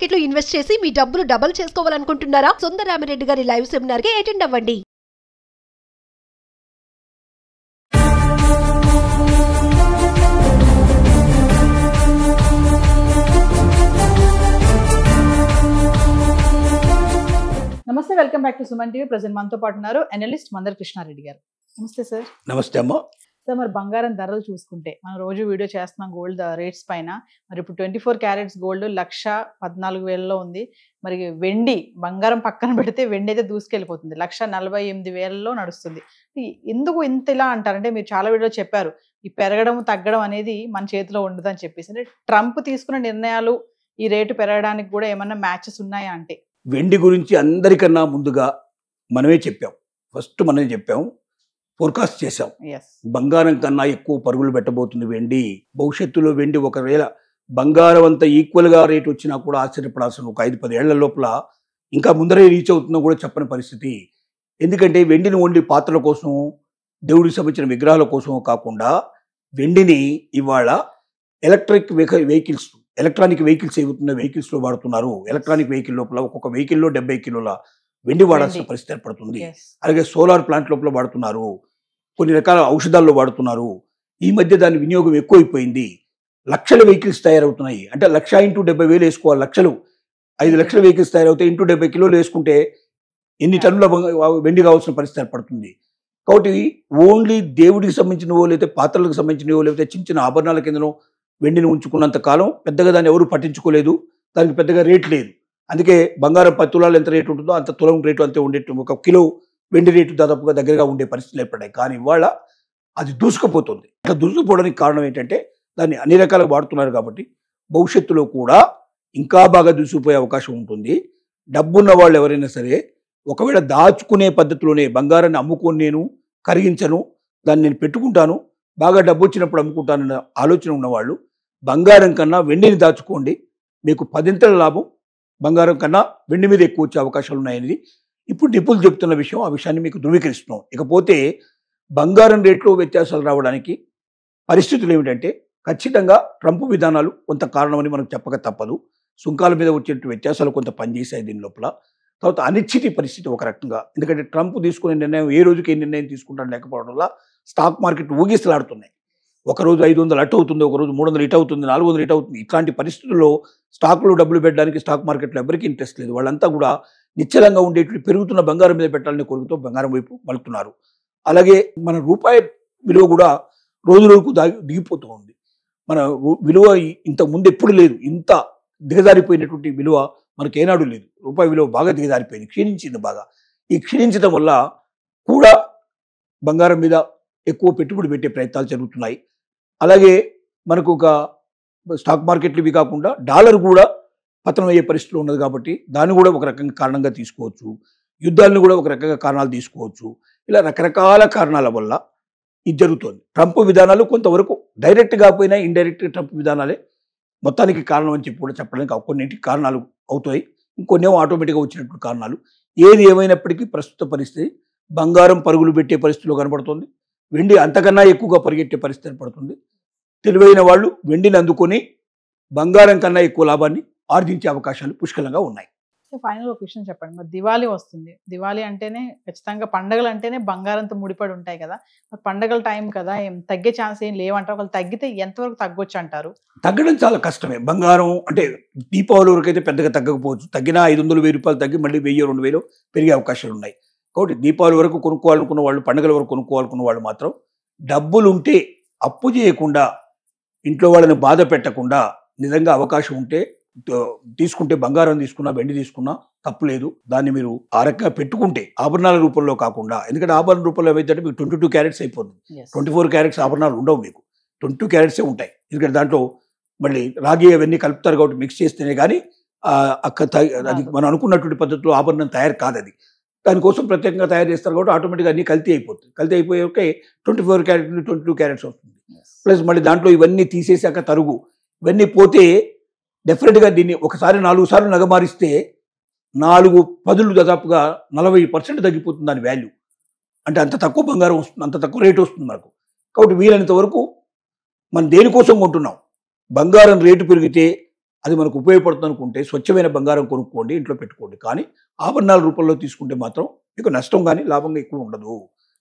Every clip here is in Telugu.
మార్కెట్ లో ఇన్వెస్ట్ చేసి మీ డబ్బులు డబుల్ చేసుకోవాలనుకుంటున్నారా? సుందరరామిరెడ్డి గారి లైవ్ సెమినార్ కి అటెండ్ అవ్వండి. నమస్తే, welcome back to Suman TV. Present మనతో పాటు ఉన్నారు అనలిస్ట్ మందర్ కృష్ణారెడ్డి గారు. నమస్తే సార్. నమస్తే అమ్మ. సార్, మరి బంగారం ధరలు చూసుకుంటే మనం రోజు వీడియో చేస్తున్నాం గోల్డ్ రేట్స్ పైన. మరి ఇప్పుడు 24 క్యారెట్స్ గోల్డ్ 1,14,000లో ఉంది. మరి వెండి బంగారం పక్కన పెడితే వెండి అయితే దూసుకెళ్ళిపోతుంది, 1,48,000లో నడుస్తుంది. ఎందుకు ఇంత ఇలా అంటారంటే, మీరు చాలా వీడియో చెప్పారు ఈ పెరగడం తగ్గడం అనేది మన చేతిలో ఉండదు అని చెప్పేసి. అంటే ట్రంప్ తీసుకున్న నిర్ణయాలు ఈ రేటు పెరగడానికి కూడా ఏమన్నా మ్యాచెస్ ఉన్నాయా అంటే? వెండి గురించి అందరికన్నా ముందుగా మనమే చెప్పాం. ఫస్ట్ మనమే చెప్పాం, ఫోర్కాస్ట్ చేసాం. బంగారం కన్నా ఎక్కువ పరుగులు పెట్టబోతుంది వెండి. భవిష్యత్తులో వెండి ఒకవేళ బంగారం అంతా ఈక్వల్గా రేట్ వచ్చినా కూడా ఆశ్చర్యపడాల్సిన, ఒక 5-10 ఏళ్ల లోపల ఇంకా ముందరే రీచ్ అవుతుందో కూడా చెప్పని పరిస్థితి. ఎందుకంటే వెండిని ఓన్లీ పాత్రల కోసం, దేవుడికి సంబంధించిన విగ్రహాల కోసం కాకుండా వెండిని ఇవాళ ఎలక్ట్రిక్ వెహికల్స్, ఎలక్ట్రానిక్ వెహికల్స్ ఏవుతున్న వెహికల్స్లో వాడుతున్నారు. ఎలక్ట్రానిక్ వెహికల్ లోపల ఒక్కొక్క వెహికల్లో 70 కిలోల వెండి వాడాల్సిన పరిస్థితి ఏర్పడుతుంది. అలాగే సోలార్ ప్లాంట్ లోపల వాడుతున్నారు, కొన్ని రకాల ఔషధాల్లో వాడుతున్నారు. ఈ మధ్య దాని వినియోగం ఎక్కువైపోయింది. లక్షల వెహికల్స్ తయారవుతున్నాయి. అంటే 1,00,000 × 70,000 వేసుకోవాలి. 5 లక్షల వెహికల్స్ తయారవుతాయి. 70 కిలోలు వేసుకుంటే ఎన్ని టన్నుల వెండి కావాల్సిన పరిస్థితి ఏర్పడుతుంది. కాబట్టి ఓన్లీ దేవుడికి సంబంధించినవో, లేకపోతే పాత్రలకు సంబంధించినవో, లేకపోతే చిన్న చిన్న ఆభరణాల కిందనో వెండిని ఉంచుకున్నంత కాలం పెద్దగా దాన్ని ఎవరు పట్టించుకోలేదు. దానికి పెద్దగా రేట్ లేదు. అందుకే బంగారం 10 తులాలు ఎంత రేటు ఉంటుందో అంత తులం రేటు అంతే ఉండేట్టు, 1 కిలో వెండి రేటు దాదాపుగా దగ్గరగా ఉండే పరిస్థితులు ఏర్పడ్డాయి. కానీ ఇవాళ అది దూసుకుపోతుంది. అట్లా దూసుకుపోవడానికి కారణం ఏంటంటే దాన్ని అన్ని రకాలుగా వాడుతున్నారు. కాబట్టి భవిష్యత్తులో కూడా ఇంకా బాగా దూసుకుపోయే అవకాశం ఉంటుంది. డబ్బున్న వాళ్ళు ఎవరైనా సరే ఒకవేళ దాచుకునే పద్ధతిలోనే బంగారాన్ని అమ్ముకొని నేను కరిగించను, దాన్ని నేను పెట్టుకుంటాను, బాగా డబ్బు వచ్చినప్పుడు అమ్ముకుంటానన్న ఆలోచన ఉన్నవాళ్ళు బంగారం కన్నా వెండిని దాచుకోండి. మీకు 10 లాభం బంగారం కన్నా వెండి మీద ఎక్కువ వచ్చే అవకాశాలు ఉన్నాయని ఇప్పుడు నిపుణులు చెప్తున్న విషయం. ఆ విషయాన్ని మీకు ధృవీకరిస్తున్నాం. ఇకపోతే బంగారం రేట్లో వ్యత్యాసాలు రావడానికి పరిస్థితులు ఏమిటంటే, ఖచ్చితంగా ట్రంప్ విధానాలు కొంత కారణమని మనం చెప్పక తప్పదు. సుంకాల మీద వచ్చే వ్యత్యాసాలు కొంత పనిచేశాయి దీని లోపల. తర్వాత అనిశ్చితి పరిస్థితి ఒక రకంగా, ఎందుకంటే ట్రంప్ తీసుకునే నిర్ణయం ఏ రోజుకి ఏ నిర్ణయం తీసుకుంటాను లేకపోవడం వల్ల స్టాక్ మార్కెట్ ఊగిసలాడుతున్నాయి. ఒకరోజు 500 అటు అవుతుంది, ఒకరోజు 300 ఇటు అవుతుంది, 400 ఇటు అవుతుంది. ఇట్లాంటి పరిస్థితుల్లో స్టాక్లో డబ్బులు పెట్టడానికి స్టాక్ మార్కెట్లో ఎవరికి ఇంట్రెస్ట్ లేదు. వాళ్ళంతా కూడా నిశ్చలంగా ఉండేటువంటి పెరుగుతున్న బంగారం మీద పెట్టాలని కోరుకుతూ బంగారం వైపు మలుతున్నారు. అలాగే మన రూపాయి విలువ కూడా రోజు రోజుకు దిగిపోతూ ఉంది. మన విలువ ఇంతకు ముందు ఎప్పుడు లేదు. ఇంత దిగజారిపోయినటువంటి విలువ మనకు ఏనాడు లేదు. రూపాయి విలువ బాగా దిగజారిపోయింది, క్షీణించింది బాగా. ఈ క్షీణించడం వల్ల కూడా బంగారం మీద ఎక్కువ పెట్టుబడి పెట్టే ప్రయత్నాలు జరుగుతున్నాయి. అలాగే మనకు ఒక స్టాక్ మార్కెట్లు ఇవి కాకుండా డాలర్ కూడా పతనం అయ్యే పరిస్థితిలో ఉన్నది. కాబట్టి దాన్ని కూడా ఒక రకంగా కారణంగా తీసుకోవచ్చు. యుద్ధాలను కూడా ఒక రకంగా కారణాలు తీసుకోవచ్చు. ఇలా రకరకాల కారణాల వల్ల ఇది జరుగుతుంది. ట్రంప్ విధానాలు కొంతవరకు డైరెక్ట్ కాకపోయినా ఇండైరెక్ట్ ట్రంప్ విధానాలే మొత్తానికి కారణం అని చెప్పి కూడా చెప్పడానికి కొన్నింటికి కారణాలు అవుతాయి, ఇంకొన్నేమో ఆటోమేటిక్గా వచ్చినటువంటి కారణాలు. ఏది ఏమైనప్పటికీ ప్రస్తుత పరిస్థితి బంగారం పరుగులు పెట్టే పరిస్థితిలో కనబడుతుంది. వెండి అంతకన్నా ఎక్కువగా పరిగెట్టే పరిస్థితి ఏర్పడుతుంది. తెలివైన వాళ్ళు వెండిని అందుకొని బంగారం కన్నా ఎక్కువ లాభాన్ని ఆర్జించే అవకాశాలు పుష్కలంగా ఉన్నాయి. ఫైనల్ ఒక విషయం చెప్పండి. మరి దివాళీ వస్తుంది. దివాళీ అంటేనే ఖచ్చితంగా పండగలు అంటేనే బంగారంతో ముడిపడి ఉంటాయి కదా. మరి పండగల టైం కదా, ఏం తగ్గే ఛాన్స్ ఏం లేవంటారు. వాళ్ళు తగ్గితే ఎంతవరకు తగ్గొచ్చు అంటారు? తగ్గడం చాలా కష్టమే. బంగారం అంటే దీపావళి వరకు అయితే పెద్దగా తగ్గకపోవచ్చు. తగ్గినా 500, 1000 రూపాయలు తగ్గి మళ్ళీ 1000, 2000 పెరిగే అవకాశాలు ఉన్నాయి. కాబట్టి దీపావళి వరకు కొనుక్కోవాలనుకున్న వాళ్ళు, పండుగల వరకు కొనుక్కోవాలనుకున్న వాళ్ళు మాత్రం డబ్బులుంటే అప్పు చేయకుండా, ఇంట్లో వాళ్ళని బాధ పెట్టకుండా, నిజంగా అవకాశం ఉంటే తీసుకుంటే బంగారం తీసుకున్నా వెండి తీసుకున్నా తప్పులేదు. దాన్ని మీరు ఆ రకంగా పెట్టుకుంటే ఆభరణాల రూపంలో కాకుండా, ఎందుకంటే ఆభరణ రూపంలో ఏమైతే మీకు 22 క్యారెట్స్ అయిపోతుంది. 24 క్యారెట్స్ ఆభరణాలు ఉండవు, మీకు 22 క్యారెట్సే ఉంటాయి. ఎందుకంటే దాంట్లో మళ్ళీ రాగి అవన్నీ కలుపుతారు కాబట్టి మిక్స్ చేస్తేనే కానీ అది మనం అనుకున్నటువంటి పద్ధతిలో ఆభరణం తయారు కాదు. అది దానికోసం ప్రత్యేకంగా తయారు చేస్తారు కాబట్టి ఆటోమేటిక్గా అన్ని కల్తీ అయిపోతుంది. కల్తీ అయిపోయాకే 24 క్యారెట్ 22 క్యారెట్స్ వస్తుంది. ప్లస్ మళ్ళీ దాంట్లో ఇవన్నీ తీసేసాక తరుగు ఇవన్నీ పోతే డెఫినెట్గా దీన్ని ఒకసారి 4 సార్లు నగమారిస్తే 4 పదులు దాదాపుగా 40% తగ్గిపోతుంది దాని వాల్యూ. అంటే అంత తక్కువ బంగారం వస్తుంది, అంత తక్కువ రేటు వస్తుంది మనకు. కాబట్టి వీలైనంత వరకు మనం దేనికోసం కొంటున్నాం? బంగారం రేటు పెరిగితే అది మనకు ఉపయోగపడుతుంది అనుకుంటే స్వచ్ఛమైన బంగారం కొనుక్కోండి, ఇంట్లో పెట్టుకోండి. కానీ ఆభరణాల రూపంలో తీసుకుంటే మాత్రం మీకు నష్టం కానీ లాభంగా ఎక్కువ ఉండదు.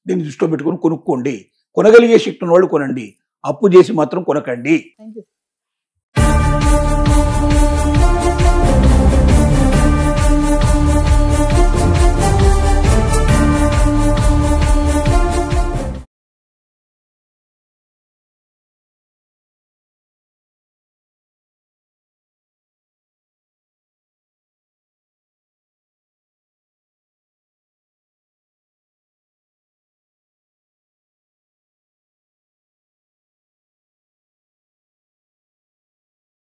దీన్ని దృష్టిలో పెట్టుకొని కొనుక్కోండి. కొనగలిగే శక్తి ఉన్న వాళ్ళు కొనండి, అప్పు చేసి మాత్రం కొనకండి. Thank you.